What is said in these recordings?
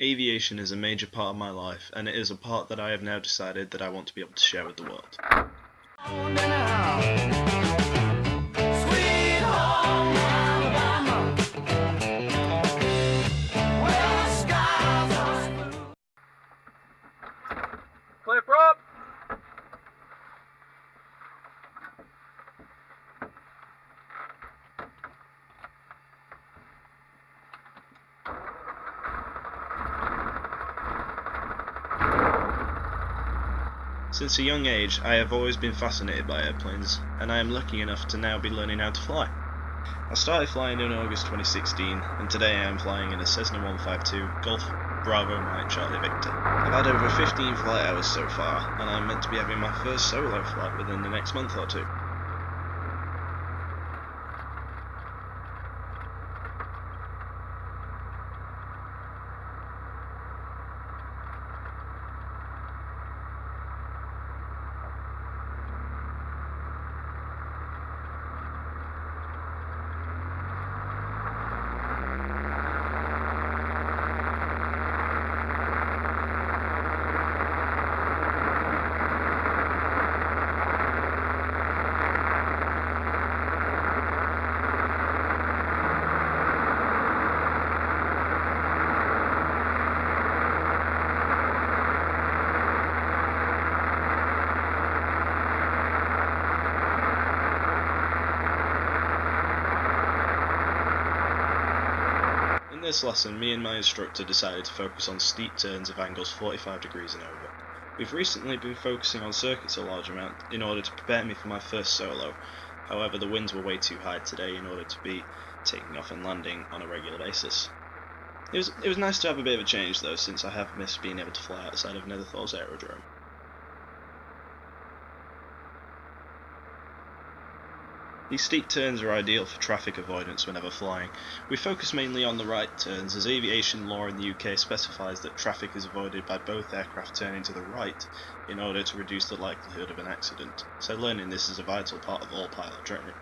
Aviation is a major part of my life, and it is a part that I have now decided that I want to be able to share with the world. Clear prop! Since a young age, I have always been fascinated by airplanes, and I am lucky enough to now be learning how to fly. I started flying in August 2016, and today I am flying in a Cessna 152 Golf Bravo Mike Charlie Victor. I've had over 15 flight hours so far, and I'm meant to be having my first solo flight within the next month or two. In this lesson, me and my instructor decided to focus on steep turns of angles 45 degrees and over. We've recently been focusing on circuits a large amount in order to prepare me for my first solo, however the winds were way too high today in order to be taking off and landing on a regular basis. It was nice to have a bit of a change though, since I have missed being able to fly outside of Netherthorpe's aerodrome. These steep turns are ideal for traffic avoidance whenever flying. We focus mainly on the right turns, as aviation law in the UK specifies that traffic is avoided by both aircraft turning to the right in order to reduce the likelihood of an accident, so learning this is a vital part of all pilot training.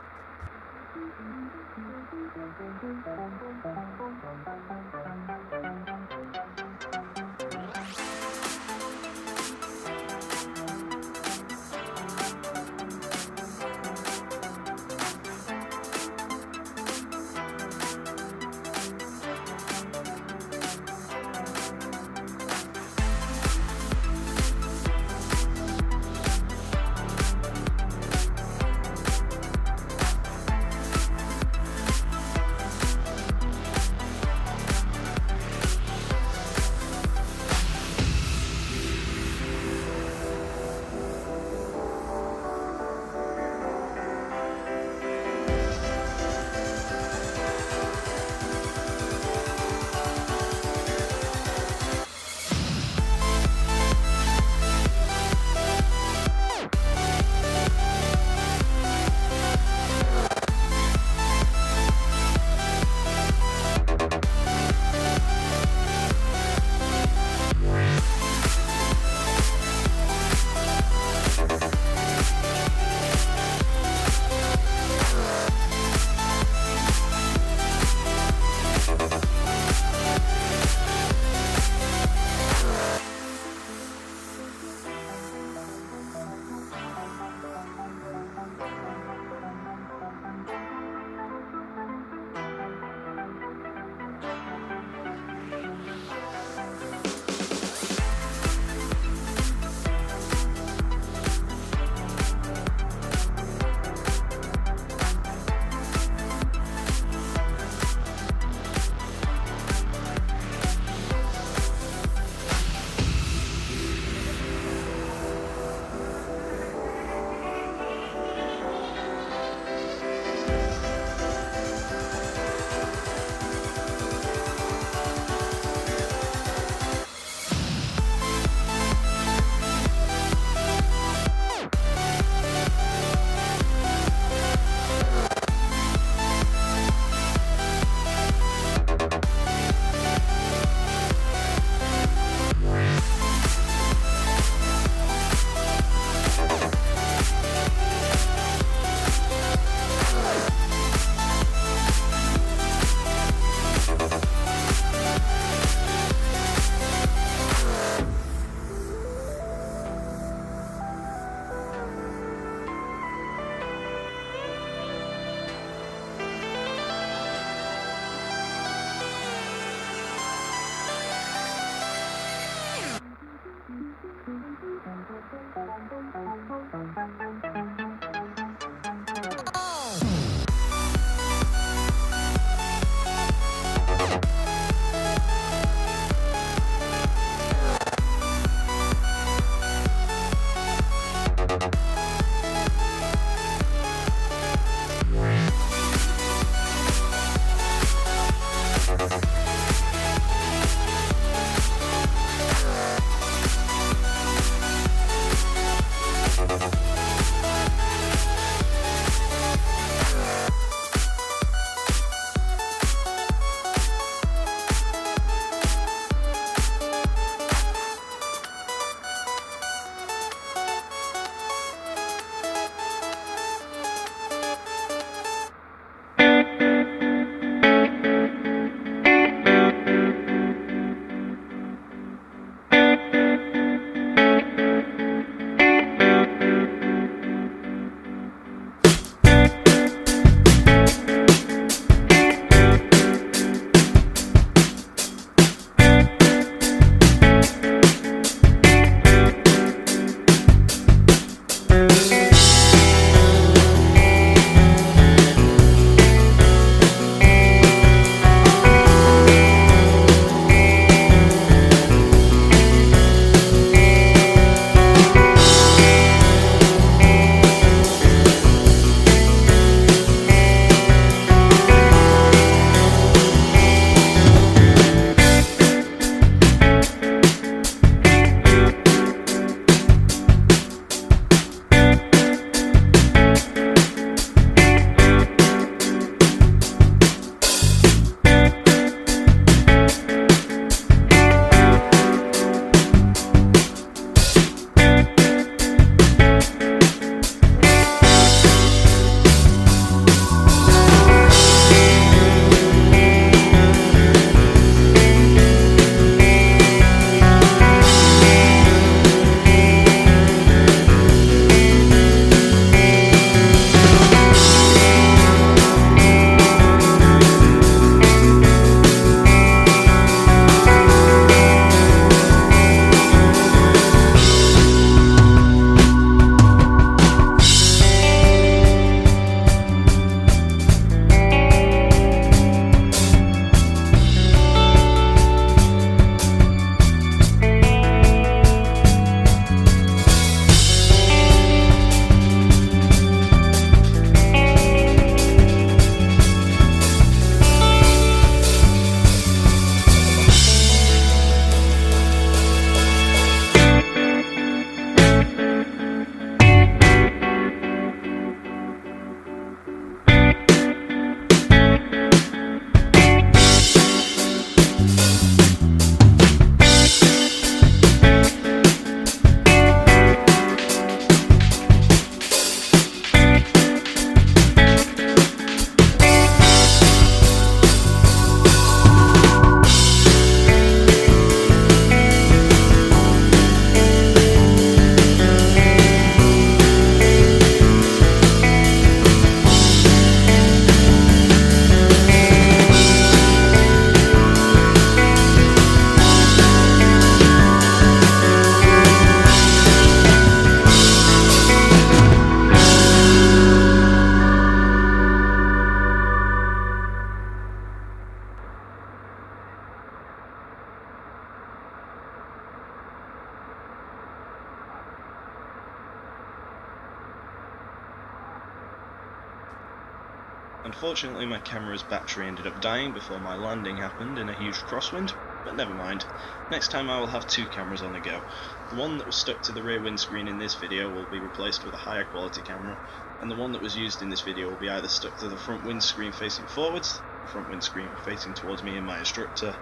Unfortunately, my camera's battery ended up dying before my landing happened in a huge crosswind, but never mind. Next time I will have 2 cameras on the go. The one that was stuck to the rear windscreen in this video will be replaced with a higher quality camera, and the one that was used in this video will be either stuck to the front windscreen facing forwards, the front windscreen facing towards me and my instructor,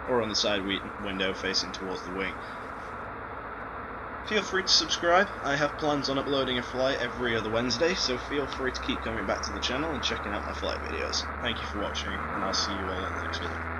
or on the side window facing towards the wing. Feel free to subscribe. I have plans on uploading a flight every other Wednesday, so feel free to keep coming back to the channel and checking out my flight videos. Thank you for watching, and I'll see you all in the next video.